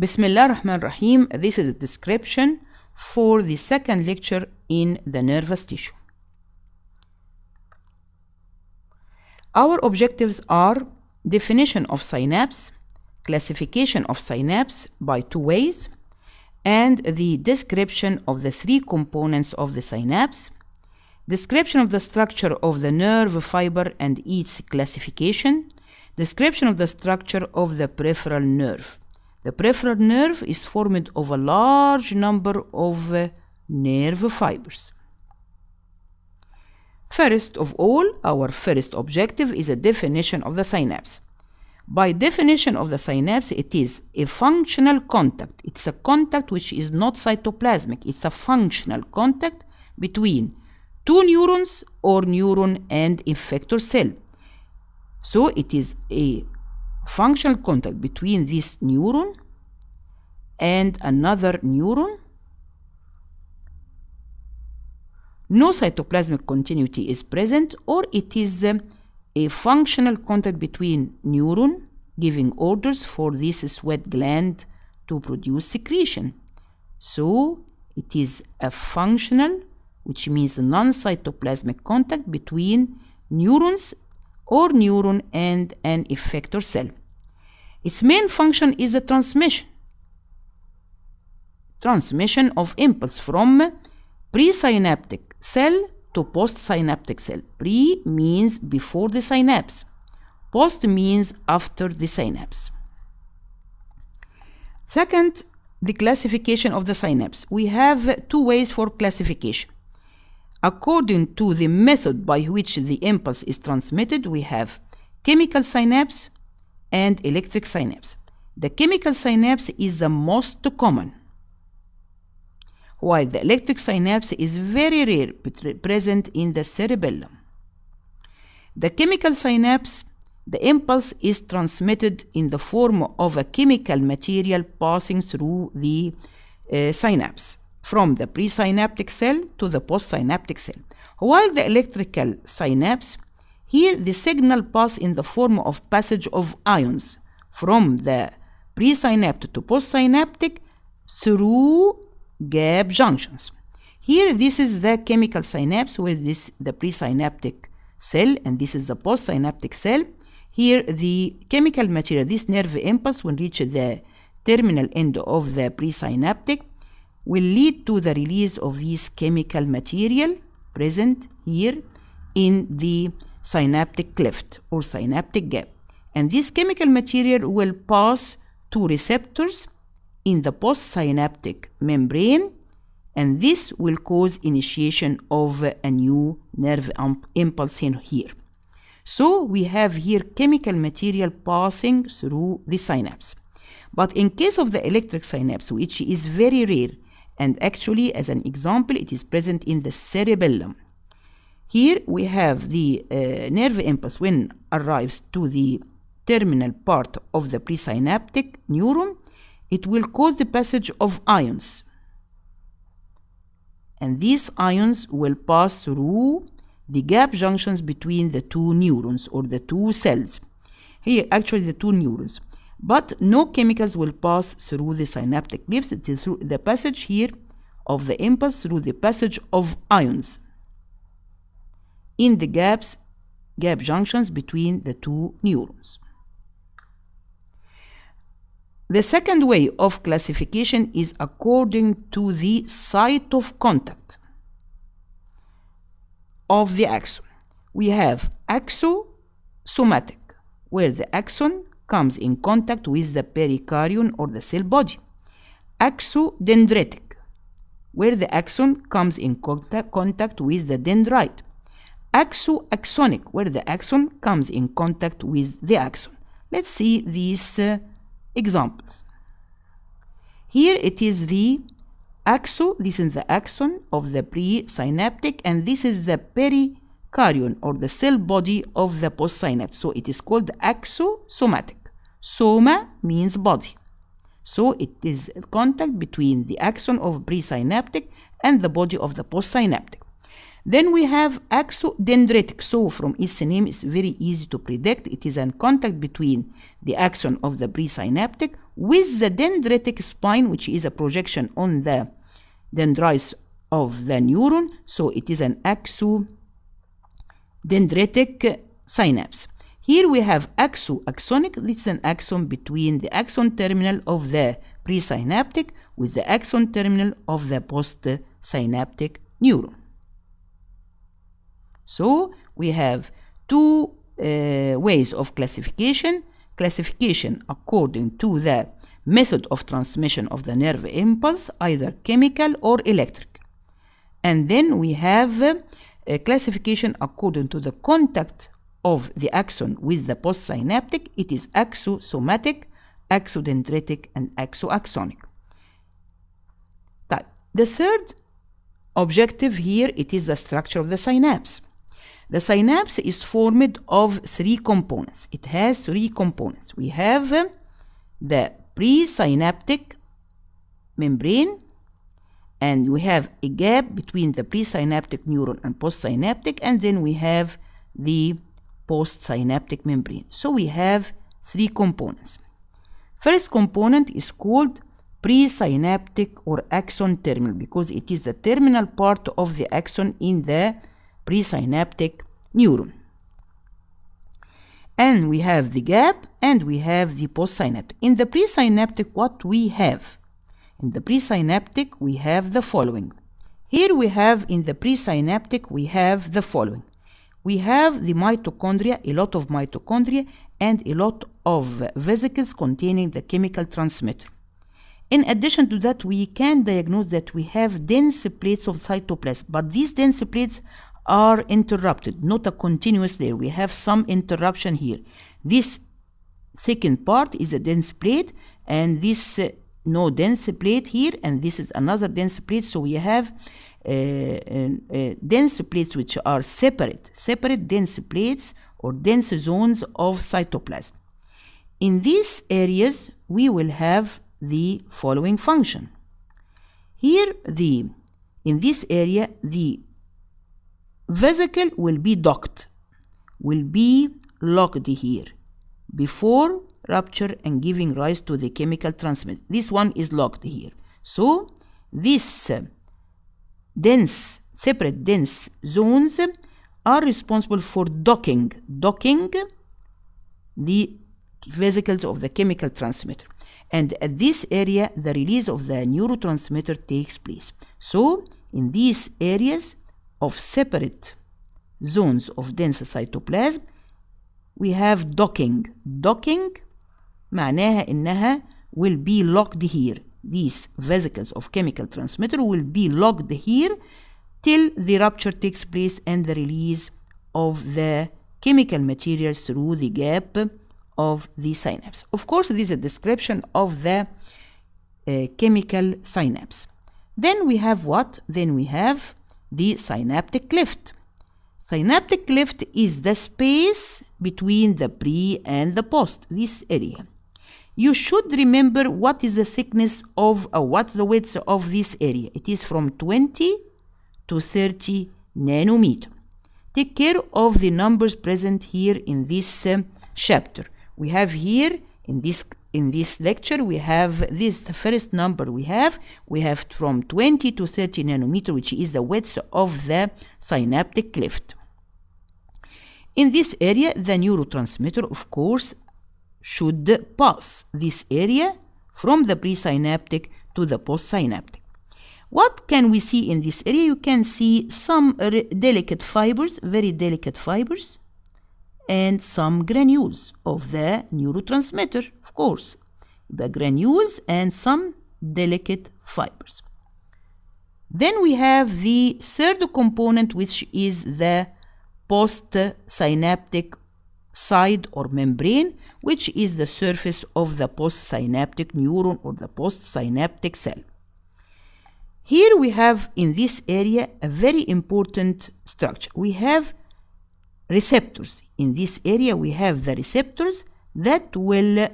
Bismillah ar-Rahman ar-Rahim. This is a description for the second lecture in the nervous tissue. Our objectives are definition of synapse, classification of synapse by two ways, and the description of the three components of the synapse, description of the structure of the nerve fiber and its classification, description of the structure of the peripheral nerve. The peripheral nerve is formed of a large number of nerve fibers. First of all, our first objective is a definition of the synapse. By definition of the synapse, it is a functional contact. It's a contact which is not cytoplasmic. It's a functional contact between two neurons or neuron and effector cell. So it is a functional contact between this neuron and another neuron. No cytoplasmic continuity is present, or it is a functional contact between neuron giving orders for this sweat gland to produce secretion. So it is a functional, which means non-cytoplasmic contact between neurons or neuron and an effector cell. Its main function is the transmission of impulse from presynaptic cell to postsynaptic cell. Pre means before the synapse. Post means after the synapse. Second, the classification of the synapse. We have two ways for classification. According to the method by which the impulse is transmitted, we have chemical synapse and electric synapse. The chemical synapse is the most common, while the electric synapse is very rare, present in the cerebellum. The chemical synapse, the impulse is transmitted in the form of a chemical material passing through the synapse, from the presynaptic cell to the postsynaptic cell. While the electrical synapse, here the signal passes in the form of passage of ions from the presynaptic to postsynaptic through gap junctions. Here this is the chemical synapse, where this the presynaptic cell, and this is the postsynaptic cell. Here the chemical material, this nerve impulse, will reach the terminal end of the presynaptic, will lead to the release of this chemical material present here in the synaptic cleft or synaptic gap. And this chemical material will pass to receptors in the postsynaptic membrane, and this will cause initiation of a new nerve impulse in here. So we have here chemical material passing through the synapse. But in case of the electric synapse, which is very rare, and actually as an example it is present in the cerebellum, here we have the nerve impulse when arrives to the terminal part of the presynaptic neuron. It will cause the passage of ions, and these ions will pass through the gap junctions between the two neurons or the two cells. Here actually the two neurons, but no chemicals will pass through the synaptic cliffs. It is through the passage here of the impulse through the passage of ions in the gap junctions between the two neurons. The second way of classification is according to the site of contact of the axon. We have axosomatic, where the axon comes in contact with the pericardium or the cell body. Axodendritic, where the axon comes in contact with the dendrite. Axoaxonic, where the axon comes in contact with the axon. Let's see these examples. Here it is the this is the axon of the presynaptic, and this is the pericardium or the cell body of the postsynaptic. So it is called axosomatic. Soma means body. So it is contact between the axon of presynaptic and the body of the postsynaptic. Then we have axodendritic. So from its name, it's very easy to predict. It is a contact between the axon of the presynaptic with the dendritic spine, which is a projection on the dendrites of the neuron. So it is an axodendritic synapse. Here we have axonic. This is an axon between the axon terminal of the presynaptic with the axon terminal of the postsynaptic neuron. So we have two ways of classification. Classification according to the method of transmission of the nerve impulse, either chemical or electric. And then we have a classification according to the contact of the axon with the postsynaptic. It is axosomatic, axodendritic, and axoaxonic. The third objective here, it is the structure of the synapse. The synapse is formed of three components. It has three components. We have the presynaptic membrane, and we have a gap between the presynaptic neuron and postsynaptic, and then we have the postsynaptic membrane. So we have three components. First component is called presynaptic or axon terminal, because it is the terminal part of the axon in the presynaptic neuron. And we have the gap and we have the postsynaptic. In the presynaptic, what we have? In the presynaptic, we have the following. Here we have in the presynaptic, we have the following. We have the mitochondria, a lot of mitochondria, and a lot of vesicles containing the chemical transmitter. In addition to that, we can diagnose that we have dense plates of cytoplasm, but these dense plates are interrupted, not a continuous layer. We have some interruption here. This second part is a dense plate, and this no dense plate here, and this is another dense plate. So we have dense plates which are separate dense plates or dense zones of cytoplasm. In these areas, we will have the following function. Here, in this area, the vesicle will be locked here before rupture and giving rise to the chemical transmitter. This one is locked here. So these separate dense zones are responsible for docking the vesicles of the chemical transmitter. And at this area, the release of the neurotransmitter takes place. So in these areas of separate zones of dense cytoplasm, we have docking. Docking معناها إنها will be locked here. These vesicles of chemical transmitter will be locked here till the rupture takes place and the release of the chemical material through the gap of the synapse. Of course, this is a description of the chemical synapse. Then we have what? Then we have the synaptic cleft. Synaptic cleft is the space between the pre and the post, this area. You should remember what is the thickness of, what's the width of this area. It is from 20 to 30 nanometer. Take care of the numbers present here in this chapter. We have here in this lecture, we have this first number we have from 20 to 30 nanometer, which is the width of the synaptic cleft. In this area, the neurotransmitter, of course, should pass this area from the presynaptic to the postsynaptic. What can we see in this area? You can see some delicate fibers, very delicate fibers, and some granules of the neurotransmitter, of course. The granules and some delicate fibers. Then we have the third component, which is the postsynaptic side or membrane, which is the surface of the postsynaptic neuron or the postsynaptic cell. Here we have in this area a very important structure. We have receptors. In this area we have the receptors that will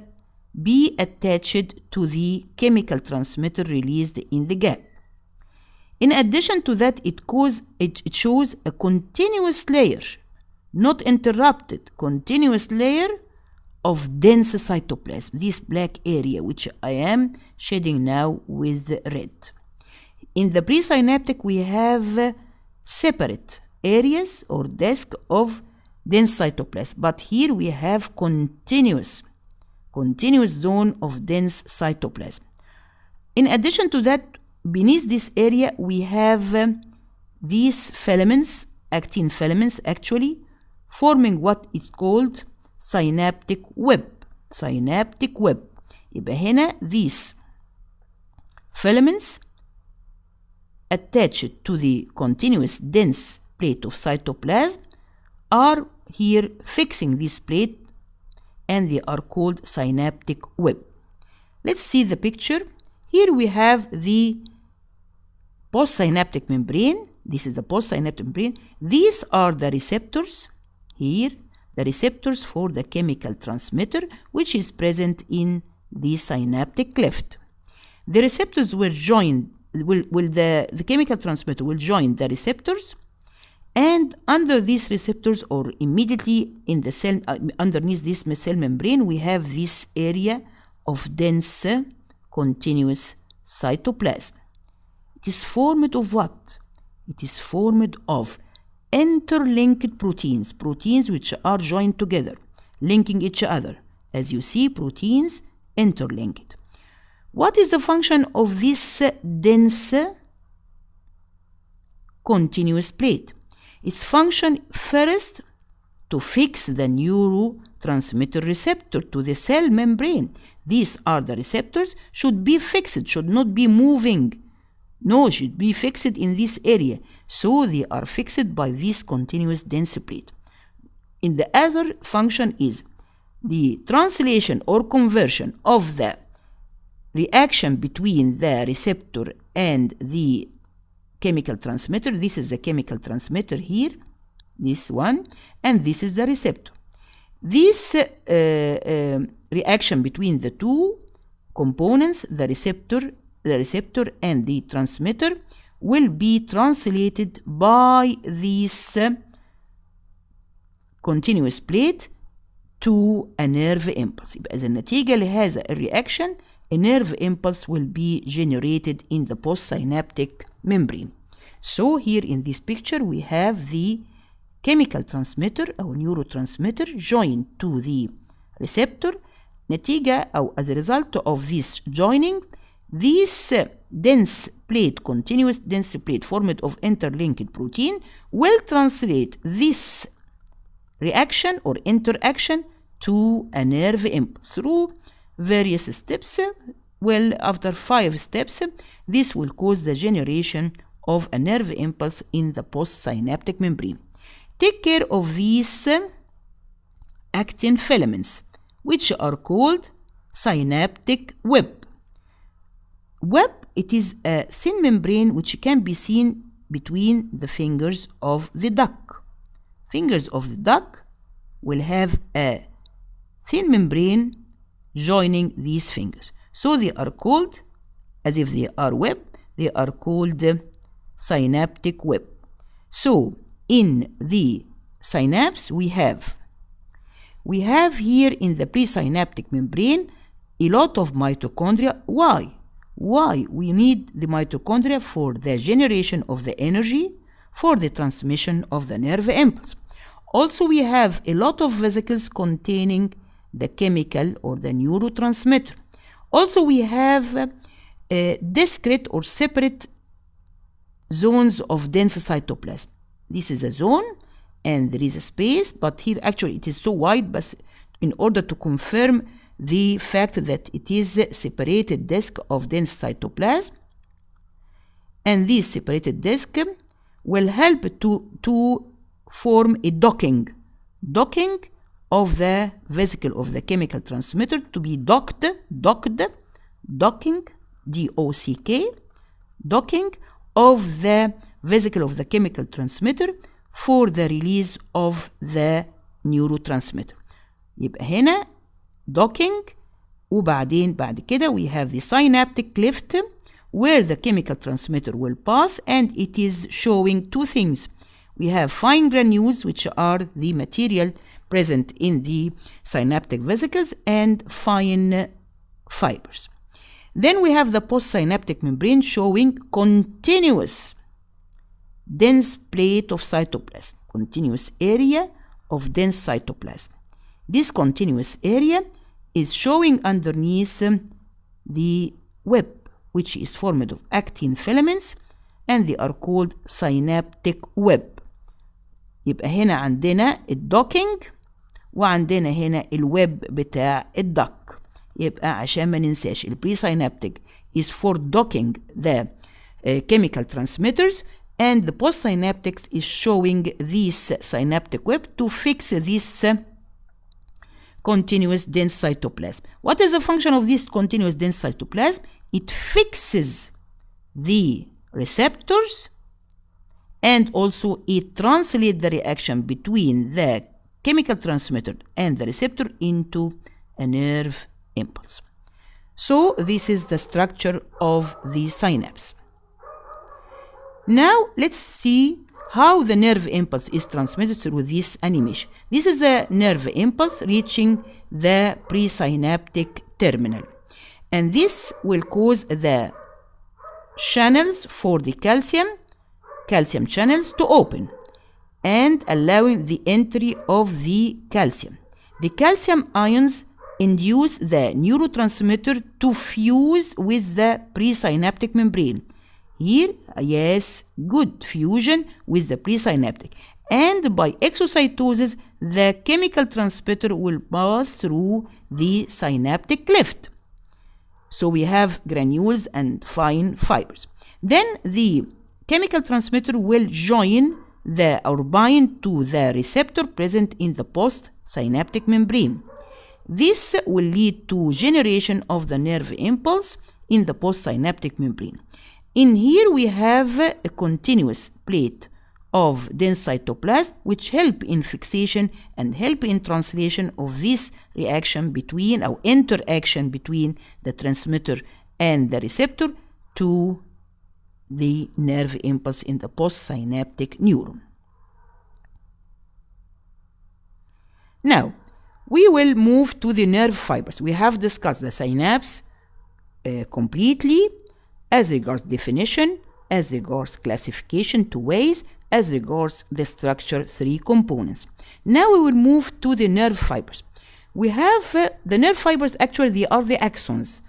be attached to the chemical transmitter released in the gap. In addition to that, it shows a continuous layer, not interrupted, continuous layer of dense cytoplasm, this black area which I am shading now with red. In the presynaptic we have separate areas or disk of dense cytoplasm, but here we have continuous zone of dense cytoplasm. In addition to that, beneath this area we have these filaments, actin filaments actually, forming what is called synaptic web. Synaptic web. يبقى هنا these filaments attached to the continuous dense plate of cytoplasm are here fixing this plate, and they are called synaptic web. Let's see the picture. Here we have the postsynaptic membrane. This is the postsynaptic membrane. These are the receptors here, the receptors for the chemical transmitter which is present in the synaptic cleft. The receptors will join, the chemical transmitter will join the receptors, and under these receptors or immediately in the cell, underneath this cell membrane, we have this area of dense continuous cytoplasm. It is formed of what? It is formed of interlinked proteins, proteins which are joined together, linking each other. As you see, proteins interlinked. What is the function of this dense continuous plate? Its function first to fix the neurotransmitter receptor to the cell membrane. These are the receptors, should be fixed, should not be moving. No, should be fixed in this area. So they are fixed by this continuous dense plate. In the other function is the translation or conversion of the reaction between the receptor and the chemical transmitter. This is the chemical transmitter here, this one, and this is the receptor. This reaction between the two components, the receptor and the transmitter, will be translated by this continuous plate to a nerve impulse. يبقى إذا النتيجة لهذا الرياكشن a nerve impulse will be generated in the postsynaptic membrane. So here in this picture we have the chemical transmitter or neurotransmitter joined to the receptor. نتيجة أو as a result of this joining, this dense plate, continuous dense plate formed of interlinked protein, will translate this reaction or interaction to a nerve impulse through various steps. Well, after 5 steps, this will cause the generation of a nerve impulse in the postsynaptic membrane. Take care of these actin filaments, which are called synaptic web. Web, it is a thin membrane which can be seen between the fingers of the duck. Fingers of the duck will have a thin membrane joining these fingers. So they are called, as if they are web, they are called synaptic web. So in the synapse we have here in the presynaptic membrane a lot of mitochondria. Why? Why? We need the mitochondria for the generation of the energy for the transmission of the nerve impulse. Also we have a lot of vesicles containing the chemical or the neurotransmitter. Also we have discrete or separate zones of dense cytoplasm. This is a zone and there is a space, but here actually it is so wide, but in order to confirm the fact that it is a separated disk of dense cytoplasm, and this separated disk will help to form a docking of the vesicle of the chemical transmitter to be docking, D-O-C-K, docking of the vesicle of the chemical transmitter for the release of the neurotransmitter. يبقى هنا docking، وبعدين بعد كده we have the synaptic cleft where the chemical transmitter will pass, and it is showing two things. We have fine granules, which are the material present in the synaptic vesicles and fine fibers. Then we have the postsynaptic membrane showing continuous dense plate of cytoplasm, continuous area of dense cytoplasm. This continuous area is showing underneath the web, which is formed of actin filaments, and they are called synaptic web. يبقى هنا عندنا الدوكينج وعندنا هنا الويب بتاع الدك. يبقى عشان ما ننساش البريسينابتيك is for docking the chemical transmitters, and the postsynaptics is showing this synaptic web to fix this continuous dense cytoplasm. What is the function of this continuous dense cytoplasm? It fixes the receptors, and also it translates the reaction between the chemical transmitter and the receptor into a nerve impulse. So this is the structure of the synapse. Now let's see how the nerve impulse is transmitted through this animation. This is the nerve impulse reaching the presynaptic terminal, and this will cause the channels for the calcium channels to open and allowing the entry of the calcium. The calcium ions induce the neurotransmitter to fuse with the presynaptic membrane. Here, yes, good fusion with the presynaptic. And by exocytosis, the chemical transmitter will pass through the synaptic cleft. So we have granules and fine fibers. Then the chemical transmitter will join or bind to the receptor present in the postsynaptic membrane. This will lead to generation of the nerve impulse in the postsynaptic membrane. In here we have a continuous plate of dense cytoplasm which help in fixation and help in translation of this reaction between or interaction between the transmitter and the receptor to the nerve impulse in the postsynaptic neuron. Now, we will move to the nerve fibers. We have discussed the synapse completely as regards definition, as regards classification 2 ways, as regards the structure 3 components. Now we will move to the nerve fibers. We have the nerve fibers, actually they are the axons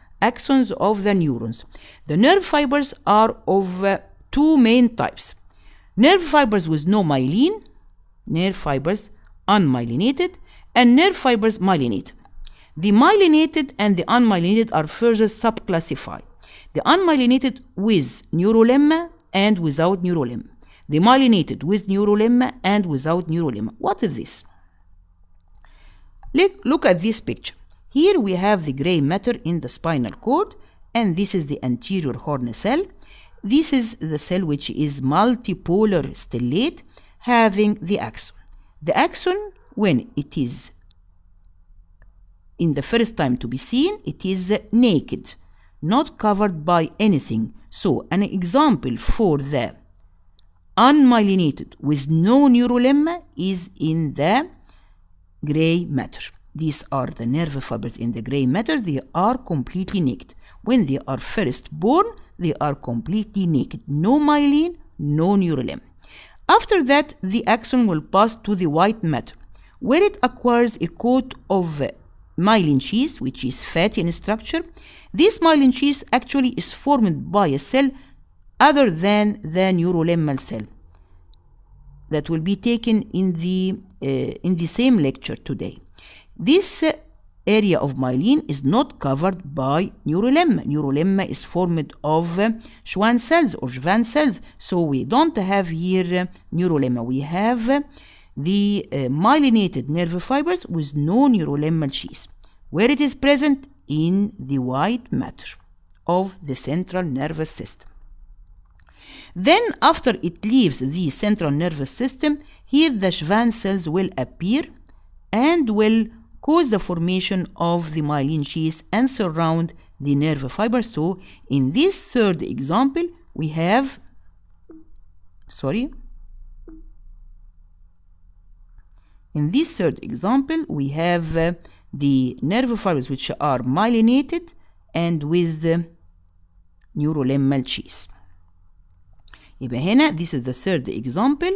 of the neurons. The nerve fibers are of 2 main types. Nerve fibers with no myelin, nerve fibers unmyelinated, and nerve fibers myelinated. The myelinated and the unmyelinated are further subclassified. The unmyelinated with neurolemma and without neurolemma. The myelinated with neurolemma and without neurolemma. What is this? Look at this picture. Here we have the gray matter in the spinal cord, and this is the anterior horn cell. This is the cell which is multipolar stellate having the axon. The axon, when it is in the first time to be seen, it is naked, not covered by anything. So an example for the unmyelinated with no neurolemma is in the gray matter. These are the nerve fibers in the gray matter. They are completely naked. When they are first born, they are completely naked. No myelin, no neurolemma. After that, the axon will pass to the white matter, where it acquires a coat of myelin sheath, which is fatty in structure. This myelin sheath actually is formed by a cell other than the neurolemmal cell that will be taken in the same lecture today. This area of myelin is not covered by neurolemma. Neurolemma is formed of Schwann cells or Schwann cells, so we don't have here neurolemma. We have the myelinated nerve fibers with no neurolemmal sheath, where it is present in the white matter of the central nervous system. Then after it leaves the central nervous system, here the Schwann cells will appear and will cause the formation of the myelin sheath and surround the nerve fiber. So in this third example, we have, In this third example, we have the nerve fibers which are myelinated and with neurolemmal sheath. يبقى هنا this is the third example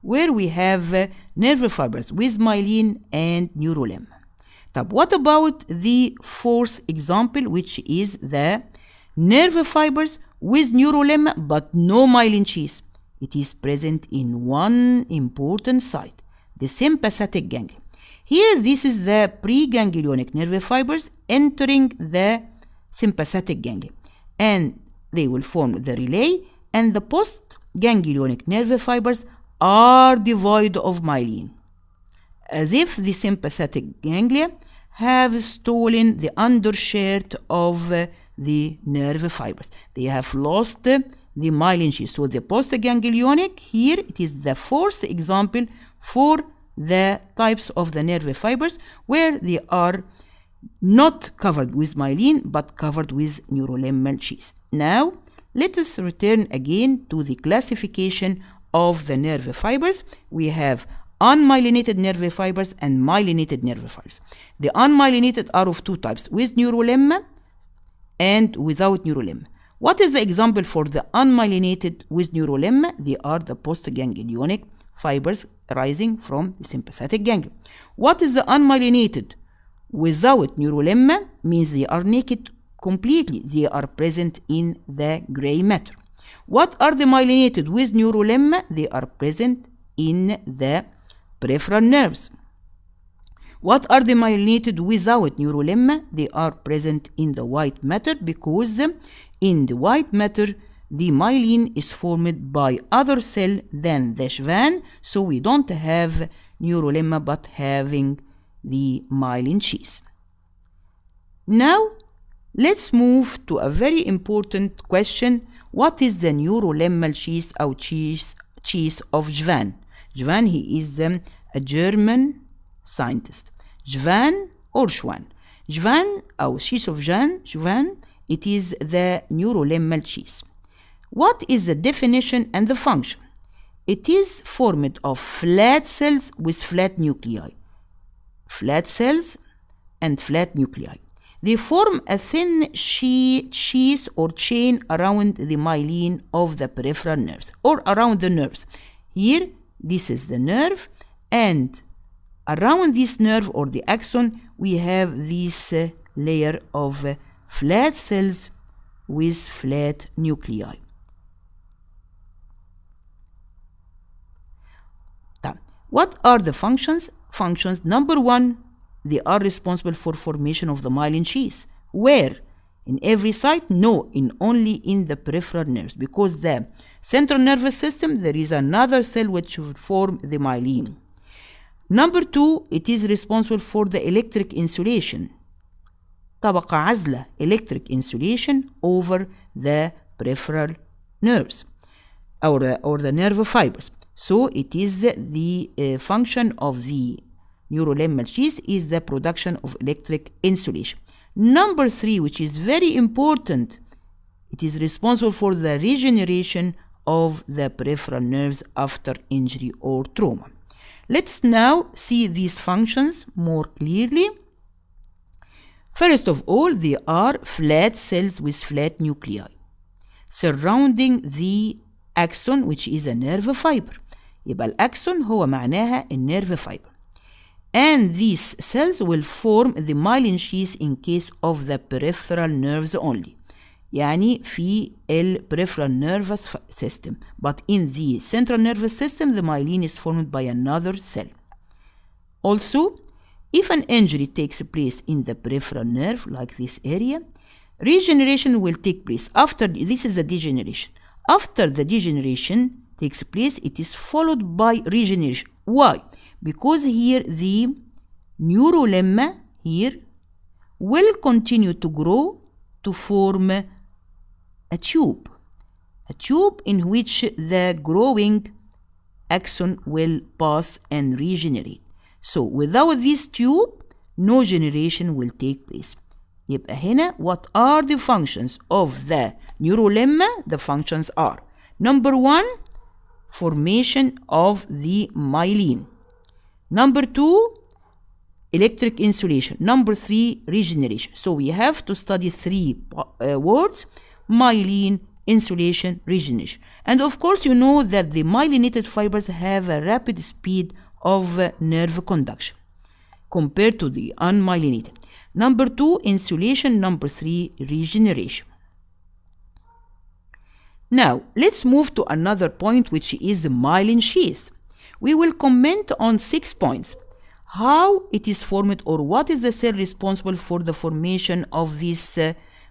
where we have nerve fibers with myelin and neurolemma. طب what about the fourth example, which is the nerve fibers with neurolemma but no myelin sheath? It is present in one important site, the sympathetic ganglion. Here this is the preganglionic nerve fibers entering the sympathetic ganglion, and they will form the relay, and the postganglionic nerve fibers are devoid of myelin, as if the sympathetic ganglia have stolen the undershirt of the nerve fibers. They have lost the myelin sheath. So the postganglionic, here it is the fourth example for the types of the nerve fibers where they are not covered with myelin but covered with neurolemmal sheath. Now let us return again to the classification of the nerve fibers. We have unmyelinated nerve fibers and myelinated nerve fibers. The unmyelinated are of two types, with neurolemma and without neurolemma. What is the example for the unmyelinated with neurolemma? They are the postganglionic fibers arising from the sympathetic ganglion. What is the unmyelinated without neurolemma? Means they are naked completely. They are present in the gray matter. What are the myelinated with neurolemma? They are present in the peripheral nerves. What are the myelinated without neurolemma? They are present in the white matter, because in the white matter the myelin is formed by other cell than the Schwann, so we don't have neurolemma but having the myelin sheath. Now let's move to a very important question. What is the neurolemmal sheath or sheath of Schwann? Schwann, he is a German scientist. Schwann or Schwann. Schwann or sheath of Schwann, it is the neurolemmal sheath. What is the definition and the function? It is formed of flat cells with flat nuclei. Flat cells and flat nuclei. They form a thin sheath or chain around the myelin of the peripheral nerves, or around the nerves. Here, this is the nerve, and around this nerve or the axon, we have this layer of flat cells with flat nuclei. What are the functions? Functions number one, they are responsible for formation of the myelin sheath. Where? In every site? No, only in the peripheral nerves, because the central nervous system, there is another cell which will form the myelin. Number two, it is responsible for the electric insulation. طبقة عزلة, electric insulation over the peripheral nerves or the nerve fibers. So it is the function of the neurolemmal sheath is the production of electric insulation. Number three, which is very important, it is responsible for the regeneration of the peripheral nerves after injury or trauma. Let's now see these functions more clearly. First of all, they are flat cells with flat nuclei surrounding the axon, which is a nerve fiber. يبقى الأكسون هو معناها النيرف fiber. And these cells will form the myelin sheath in case of the peripheral nerves only. يعني في peripheral nervous system. But in the central nervous system, the myelin is formed by another cell. Also, if an injury takes place in the peripheral nerve, like this area, regeneration will take place. After this is the degeneration. After the degeneration takes place, it is followed by regeneration. Why? Because here the neurolemma here will continue to grow to form a tube in which the growing axon will pass and regenerate. So without this tube, no generation will take place. يبقى هنا, what are the functions of the neurolemma? The functions are: number one, formation of the myelin. Number 2, electric insulation. Number 3, regeneration. So we have to study 3 words: myelin, insulation, regeneration. And of course, you know that the myelinated fibers have a rapid speed of nerve conduction compared to the unmyelinated. Number 2, insulation. Number 3, regeneration. Now, let's move to another point, which is the myelin sheath. We will comment on 6 points: how it is formed, or what is the cell responsible for the formation of this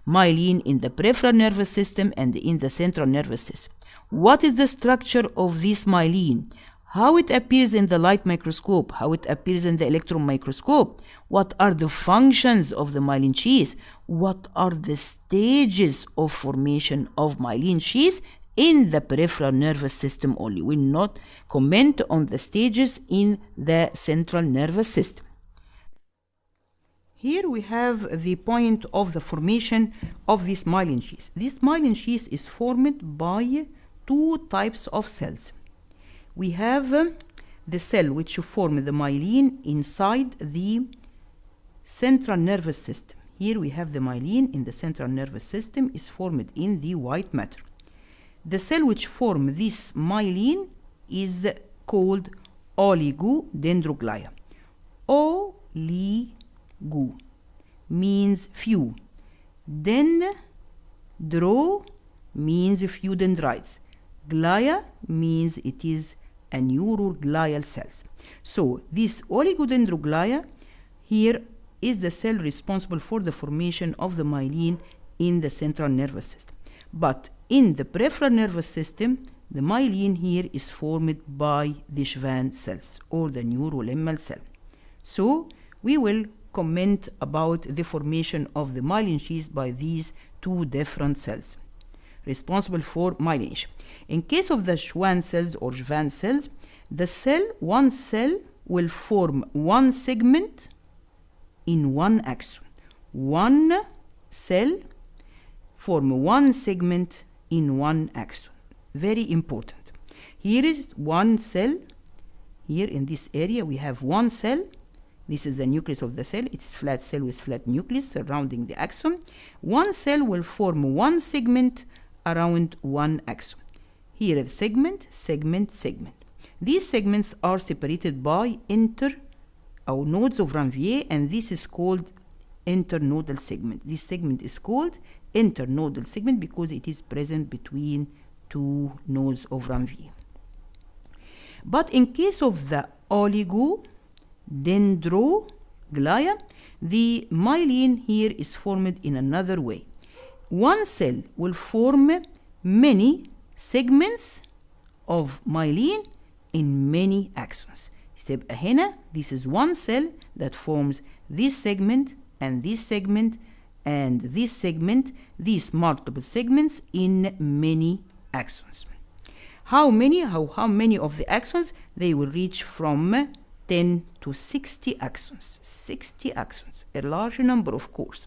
myelin in the peripheral nervous system and in the central nervous system. What is the structure of this myelin? How it appears in the light microscope, how it appears in the electron microscope. What are the functions of the myelin sheath? What are the stages of formation of myelin sheath in the peripheral nervous system only. We will not comment on the stages in the central nervous system. Here we have the point of the formation of this myelin sheath. This myelin sheath is formed by 2 types of cells. We have the cell which form the myelin inside the central nervous system. Here we have the myelin in the central nervous system is formed in the white matter. The cell which form this myelin is called oligodendroglיה. Oligo means few. Dendro means few dendrites. Glia means it is a neuroglial cells. So this oligodendroglיה here is the cell responsible for the formation of the myelin in the central nervous system. But in the peripheral nervous system, the myelin here is formed by the Schwann cells or the neurolemmal cell. So we will comment about the formation of the myelin sheath by these 2 different cells responsible for myelination. In case of the Schwann cells or Schwann cells, one cell will form 1 segment in 1 axon. One cell form 1 segment in 1 axon. Very important. Here is 1 cell. Here in this area we have 1 cell. This is the nucleus of the cell. It's flat cell with flat nucleus surrounding the axon. 1 cell will form 1 segment around 1 axon. Here is segment, segment, segment. These segments are separated by nodes of Ranvier, and this is called internodal segment. This segment is called internodal segment because it is present between 2 nodes of Ranvier. But in case of the oligodendroglיה, the myelin here is formed in another way. 1 cell will form many segments of myelin in many axons. يبقى هنا this is 1 cell that forms this segment and this segment and this segment, these multiple segments in many axons. How many of the axons? They will reach from 10 to 60 axons. 60 axons, a large number of course.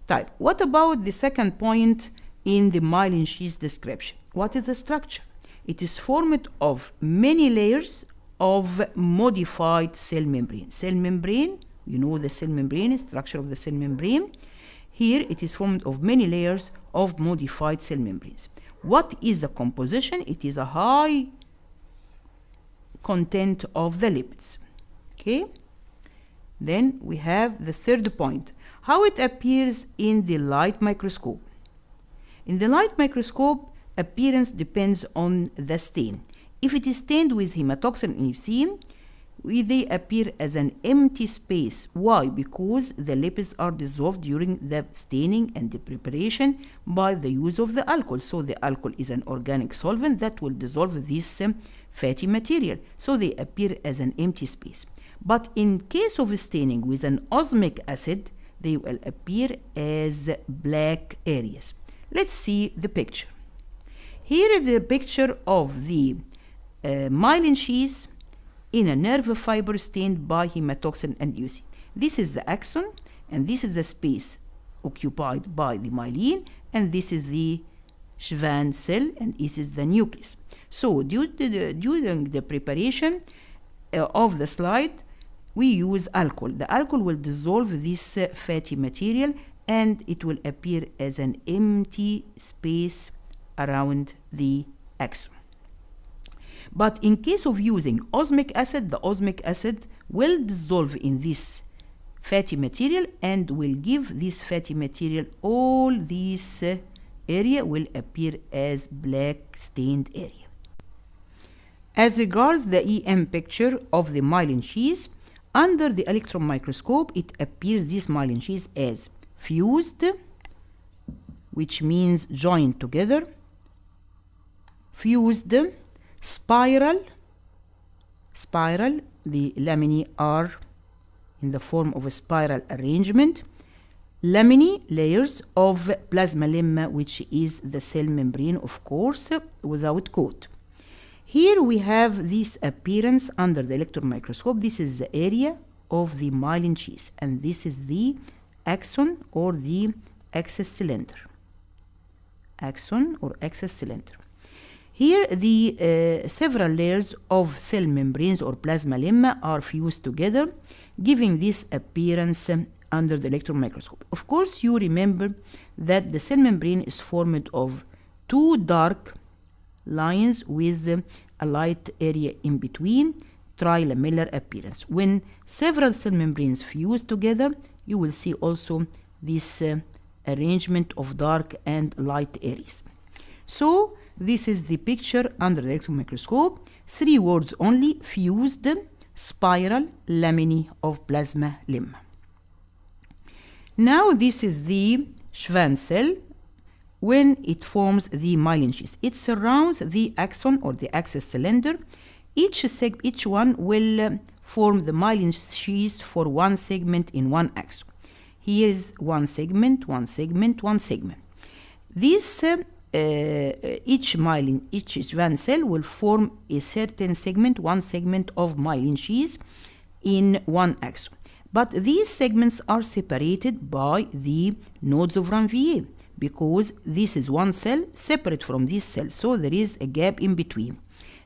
Type. What about the second point in the myelin sheath description? What is the structure? It is formed of many layers of modified cell membrane. Cell membrane, you know the cell membrane, structure of the cell membrane. Here it is formed of many layers of modified cell membranes. What is the composition? It is a high content of the lipids. Okay? Then we have the third point. How it appears in the light microscope. In the light microscope, appearance depends on the stain. If it is stained with hematoxin and leucine, they appear as an empty space. Why? Because the lipids are dissolved during the staining and the preparation by the use of the alcohol. So the alcohol is an organic solvent that will dissolve this fatty material. So they appear as an empty space. But in case of staining with an osmic acid, they will appear as black areas. Let's see the picture. Here is the picture of the myelin sheath in a nerve fiber stained by hematoxin and leucine. This is the axon, and this is the space occupied by the myelin, and this is the Schwann cell, and this is the nucleus. So during the preparation, of the slide, we use alcohol. The alcohol will dissolve this fatty material and it will appear as an empty space around the axon. But in case of using osmic acid, the osmic acid will dissolve in this fatty material and will give this fatty material, all this area will appear as black stained area. As regards the EM picture of the myelin sheath, under the electron microscope, it appears this myelin sheath as fused, which means joined together, fused, spiral, the laminae are in the form of a spiral arrangement, laminae, layers of plasma lemma, which is the cell membrane, of course, without coat. Here we have this appearance under the electron microscope. This is the area of the myelin sheath, and this is the axon or the axis cylinder. Axon or axis cylinder. Here the several layers of cell membranes or plasma lemma are fused together, giving this appearance under the electron microscope. Of course, you remember that the cell membrane is formed of two dark lines with a light area in between, trilamellar appearance. When several cell membranes fuse together, you will see also this arrangement of dark and light areas. So this is the picture under the electron microscope. 3 words only: fused, spiral, laminae of plasma lemma. Now this is the Schwann cell. When it forms the myelin sheath, it surrounds the axon or the axis cylinder. Each one will form the myelin sheath for one segment in one axon. Here is one segment, one segment, one segment. This each Schwann cell will form a certain segment, one segment of myelin sheath in one axon. But these segments are separated by the nodes of Ranvier, because this is one cell separate from this cell, so there is a gap in between.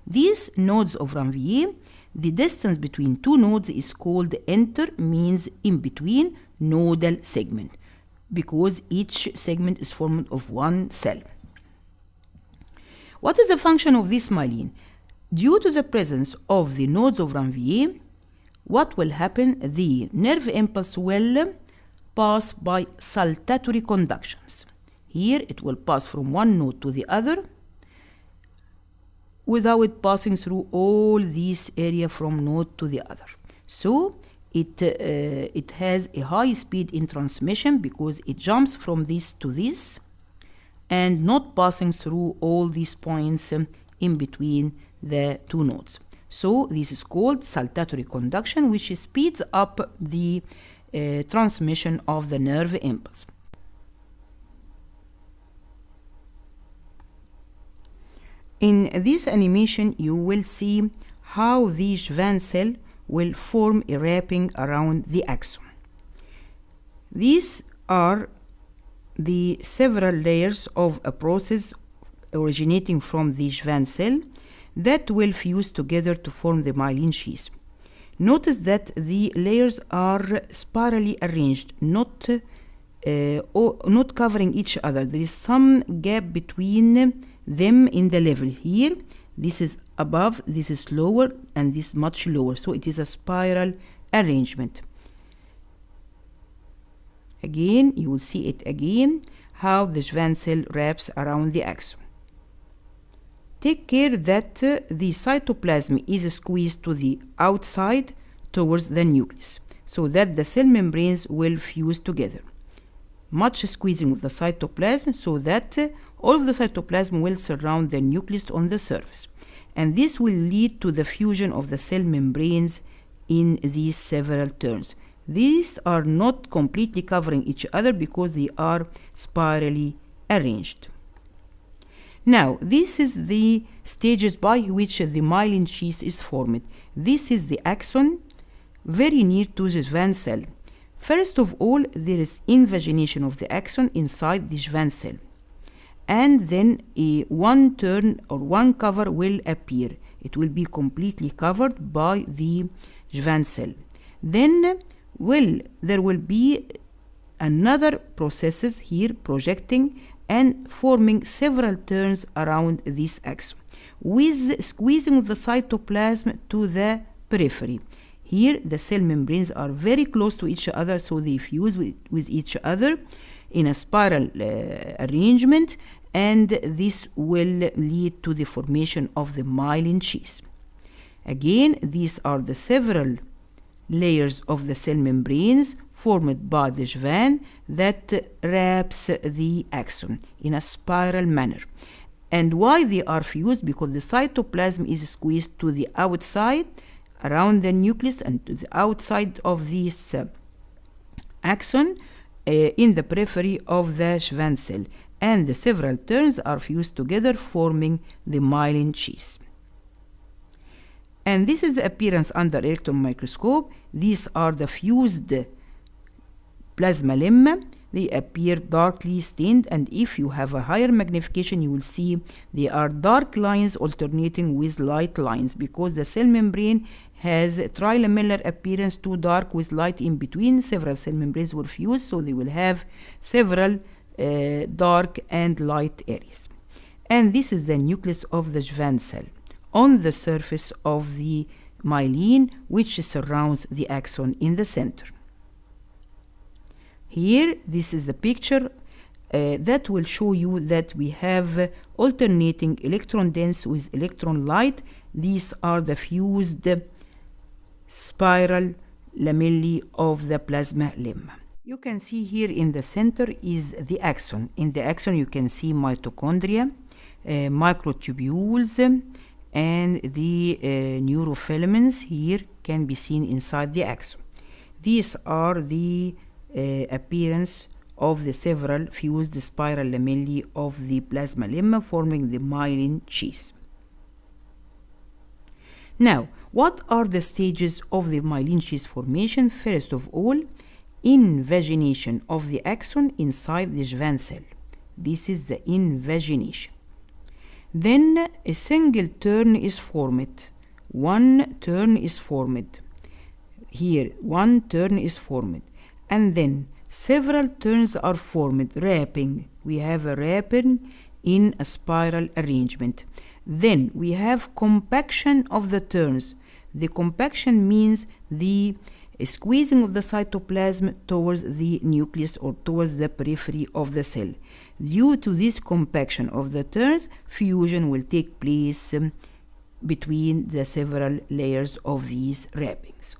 These nodes of Ranvier, the distance between two nodes is called inter, means in between, nodal segment, because each segment is formed of one cell. What is the function of this myelin? Due to the presence of the nodes of Ranvier, what will happen? The nerve impulse will pass by saltatory conductions. Here it will pass from one node to the other without passing through all this area from node to the other. So it has a high speed in transmission because it jumps from this to this and not passing through all these points in between the two nodes. So this is called saltatory conduction, which speeds up the transmission of the nerve impulse. In this animation, you will see how the Schwann cell will form a wrapping around the axon. These are the several layers of a process originating from the Schwann cell that will fuse together to form the myelin sheath. Notice that the layers are spirally arranged, not covering each other. There is some gap between them in the level. Here, this is above, this is lower, and this much lower. So it is a spiral arrangement. Again, you will see it again, how the Schwann cell wraps around the axon. Take care that the cytoplasm is squeezed to the outside towards the nucleus, so that the cell membranes will fuse together. Much squeezing of the cytoplasm so that all of the cytoplasm will surround the nucleus on the surface. And this will lead to the fusion of the cell membranes in these several turns. These are not completely covering each other because they are spirally arranged. Now, this is the stages by which the myelin sheath is formed. This is the axon very near to the Schwann cell. First of all, there is invagination of the axon inside the Schwann cell. And then one turn or one cover will appear. It will be completely covered by the Schwann cell. Then there will be another processes here projecting and forming several turns around this axon, with squeezing the cytoplasm to the periphery. Here the cell membranes are very close to each other, so they fuse with each other in a spiral arrangement, and this will lead to the formation of the myelin sheath. Again, these are the several layers of the cell membranes formed by the Schwann that wraps the axon in a spiral manner. And why they are fused? Because the cytoplasm is squeezed to the outside around the nucleus and to the outside of this axon in the periphery of the Schwann cell, and the several turns are fused together forming the myelin sheath. And this is the appearance under electron microscope. These are the fused plasma lemma. They appear darkly stained, and if you have a higher magnification, you will see they are dark lines alternating with light lines, because the cell membrane has a trilamellar appearance, too dark with light in between. Several cell membranes were fused, so they will have several dark and light areas. And this is the nucleus of the Schwann cell on the surface of the myelin, which surrounds the axon in the center. Here, this is the picture that will show you that we have alternating electron dense with electron light. These are the fused spiral lamellae of the plasma lemma. You can see here in the center is the axon. In the axon you can see mitochondria, microtubules, and the neurofilaments here can be seen inside the axon. These are the appearance of the several fused spiral lamellae of the plasma lemma forming the myelin sheath. Now, what are the stages of the myelin sheath formation? First of all, invagination of the axon inside the Schwann cell. This is the invagination. Then a single turn is formed. One turn is formed. Here, one turn is formed. And then several turns are formed, wrapping. We have a wrapping in a spiral arrangement. Then we have compaction of the turns. The compaction means the squeezing of the cytoplasm towards the nucleus or towards the periphery of the cell. Due to this compaction of the turns, fusion will take place between the several layers of these wrappings.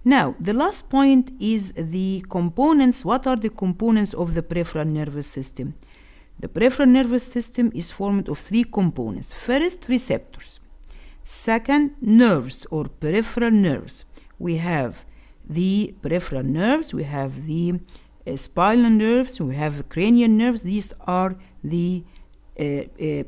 Now, the last point is the components. What are the components of the peripheral nervous system? The peripheral nervous system is formed of three components. First, receptors. Second, nerves or peripheral nerves. We have the peripheral nerves, we have the spinal nerves, we have cranial nerves. These are the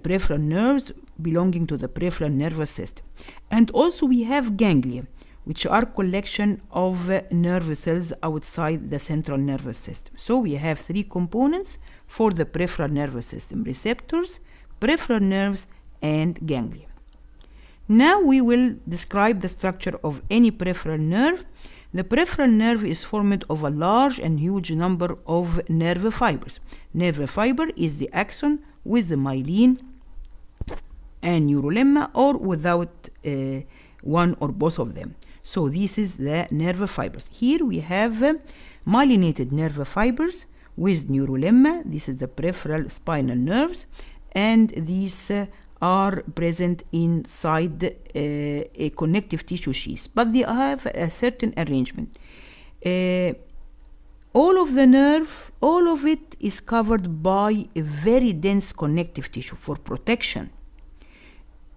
peripheral nerves belonging to the peripheral nervous system. And also we have ganglia, which are collection of nerve cells outside the central nervous system. So we have three components for the peripheral nervous system: receptors, peripheral nerves, and ganglia. Now we will describe the structure of any peripheral nerve. The peripheral nerve is formed of a large and huge number of nerve fibers. Nerve fiber is the axon with the myelin and neurolemma, or without one or both of them. So this is the nerve fibers. Here we have myelinated nerve fibers with neurolemma. This is the peripheral spinal nerves, and these are present inside a connective tissue sheath, but they have a certain arrangement. All of the nerve, all of it is covered by a very dense connective tissue for protection.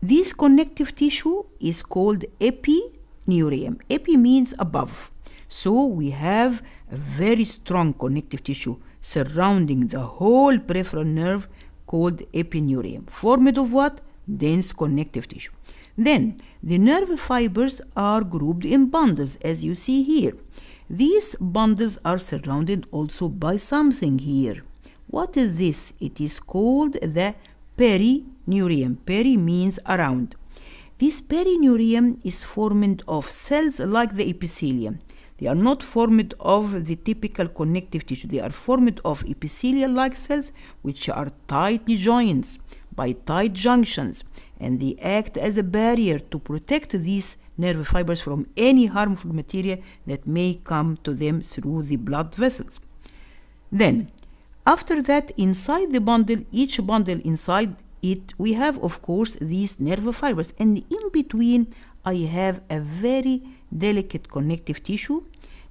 This connective tissue is called epineurium. Epi means above. So we have a very strong connective tissue surrounding the whole peripheral nerve called epineurium, formed of what? Dense connective tissue. Then the nerve fibers are grouped in bundles, as you see here. These bundles are surrounded also by something here. What is this? It is called the Perineurium. Peri means around. This perineurium is formed of cells like the epithelium. They are not formed of the typical connective tissue. They are formed of epithelial-like cells which are tightly joined by tight junctions, and they act as a barrier to protect these nerve fibers from any harmful material that may come to them through the blood vessels. Then, after that, inside the bundle, each bundle inside it, we have, of course, these nerve fibers, and in between, I have a very delicate connective tissue.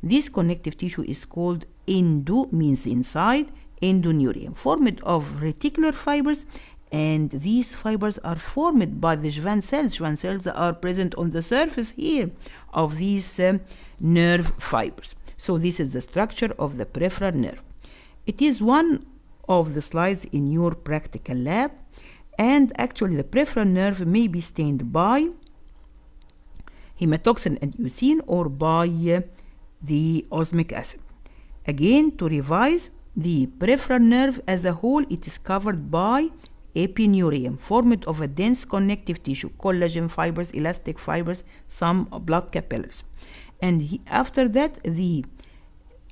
This connective tissue is called endo, means inside, endoneurium, formed of reticular fibers, and these fibers are formed by the Schwann cells. Schwann cells are present on the surface here of these nerve fibers. So this is the structure of the peripheral nerve. It is one of the slides in your practical lab, and actually the peripheral nerve may be stained by hematoxin and eosine or by the osmic acid. Again, to revise, the peripheral nerve as a whole, it is covered by epineurium, formed of a dense connective tissue, collagen fibers, elastic fibers, some blood capillaries. And after that, the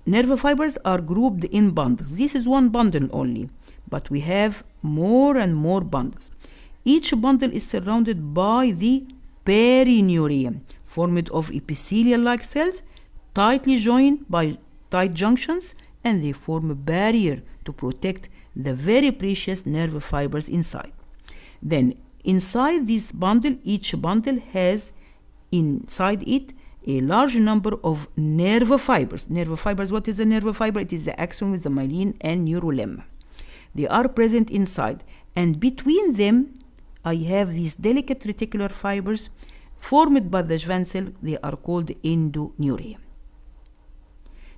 nerve fibers are grouped in bundles. This is one bundle only, but we have more and more bundles. Each bundle is surrounded by the perineurium, formed of epithelial-like cells, tightly joined by tight junctions, and they form a barrier to protect the very precious nerve fibers inside. Then, inside this bundle, each bundle has inside it a large number of nerve fibers. Nerve fibers, what is a nerve fiber? It is the axon with the myelin and neurolemma. They are present inside, and between them, I have these delicate reticular fibers formed by the Schwann cell. They are called endoneurium.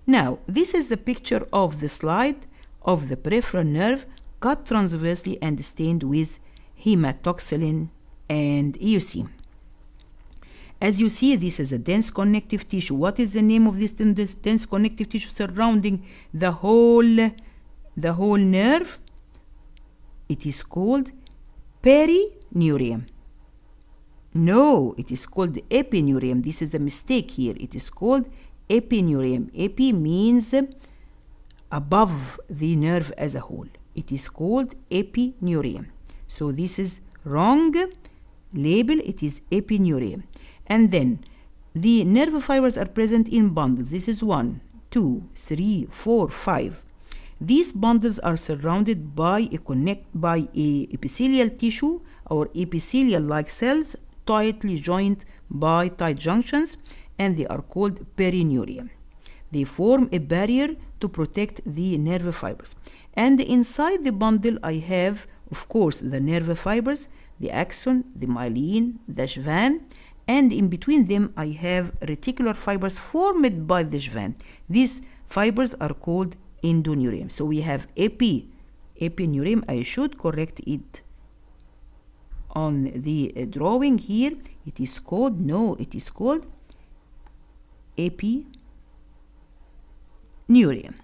Now, this is the picture of the slide of the peripheral nerve cut transversely and stained with hematoxylin and eosine. As you see, this is a dense connective tissue. What is the name of this dense connective tissue surrounding the whole nerve? It is called perineurium. No, it is called epineurium. This is a mistake here. It is called epineurium. Epi means above the nerve as a whole. It is called epineurium. So this is wrong label. It is epineurium. And then the nerve fibers are present in bundles. This is 1, 2, 3, 4, 5. These bundles are surrounded by a epithelial tissue or epithelial-like cells tightly joined by tight junctions, and they are called perineurium. They form a barrier to protect the nerve fibers. And inside the bundle, I have, of course, the nerve fibers, the axon, the myelin, the Schwann, and in between them, I have reticular fibers formed by the Schwann. These fibers are called endoneurium. So we have epineurium. I should correct it on the drawing here. It is called epineurium.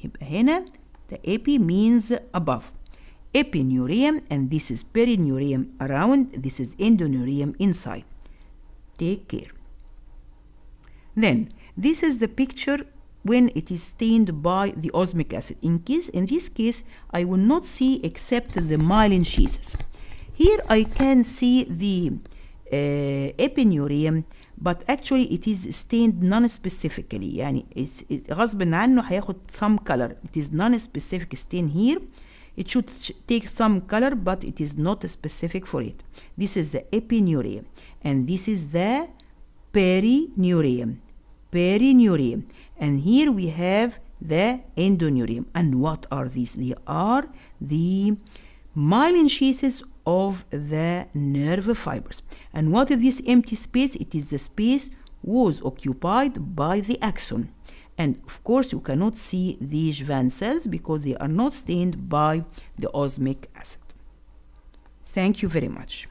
يبقى هنا the epi means above. Epineurium, and this is perineurium around. This is endoneurium inside. Take care. Then this is the picture when it is stained by the osmic acid. In this case, I will not see except the myelin sheaths. Here I can see the epineurium, but actually it is stained non-specifically. يعني غصب عنه هياخد some color. It is non-specific stain here. It should take some color, but it is not specific for it. This is the epineurium, and this is the perineurium. And here we have the endoneurium. And what are these? They are the myelin sheaths of the nerve fibers. And what is this empty space? It is the space was occupied by the axon. And of course, you cannot see the Schwann cells because they are not stained by the osmic acid. Thank you very much.